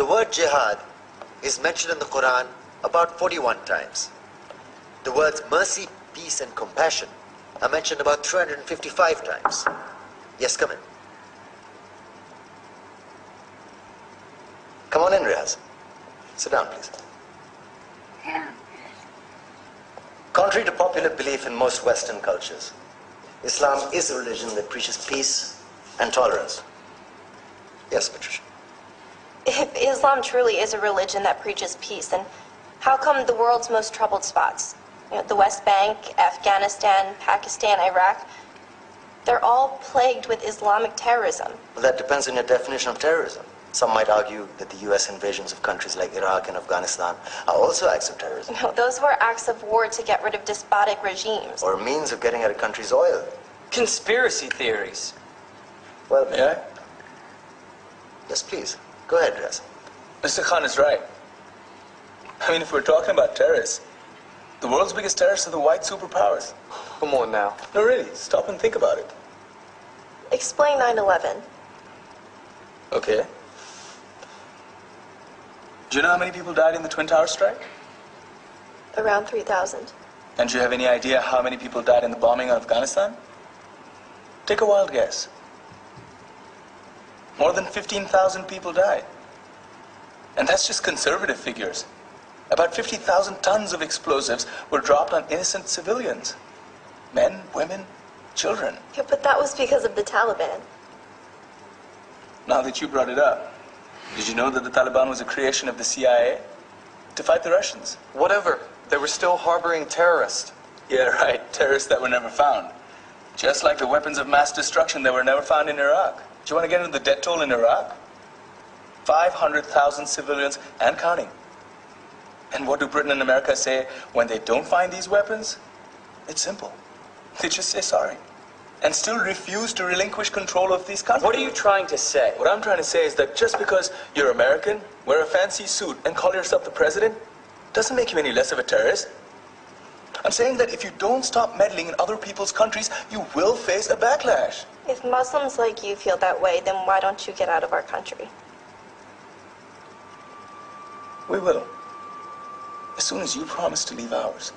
The word jihad is mentioned in the Quran about 41 times. The words mercy, peace, and compassion are mentioned about 355 times. Yes, come in. Come on in, Riaz. Sit down, please. Contrary to popular belief in most Western cultures, Islam is a religion that preaches peace and tolerance. Yes, Patricia. If Islam truly is a religion that preaches peace, then how come the world's most troubled spots, the West Bank, Afghanistan, Pakistan, Iraq, they're all plagued with Islamic terrorism? Well, that depends on your definition of terrorism. Some might argue that the U.S. invasions of countries like Iraq and Afghanistan are also acts of terrorism. No, those were acts of war to get rid of despotic regimes. Or a means of getting at a country's oil. Conspiracy theories. Well, May I? Yes, please. Go ahead, Riaz. Mr. Khan is right. I mean, if we're talking about terrorists, the world's biggest terrorists are the white superpowers. Come on now. No, really, stop and think about it. Explain 9/11. Okay. Do you know how many people died in the Twin Towers strike? Around 3,000. And do you have any idea how many people died in the bombing of Afghanistan? Take a wild guess. More than 15,000 people died. And that's just conservative figures. About 50,000 tons of explosives were dropped on innocent civilians. Men, women, children. Yeah, but that was because of the Taliban. Now that you brought it up, did you know that the Taliban was a creation of the CIA to fight the Russians? Whatever. They were still harboring terrorists. Yeah, right. Terrorists that were never found. Just like the weapons of mass destruction that were never found in Iraq. Do you want to get into the death toll in Iraq? 500,000 civilians and counting. And what do Britain and America say when they don't find these weapons? It's simple. They just say sorry. And still refuse to relinquish control of these countries. What are you trying to say? What I'm trying to say is that just because you're American, wear a fancy suit, and call yourself the president, doesn't make you any less of a terrorist. I'm saying that if you don't stop meddling in other people's countries, you will face a backlash. If Muslims like you feel that way, then why don't you get out of our country? We will. As soon as you promise to leave ours.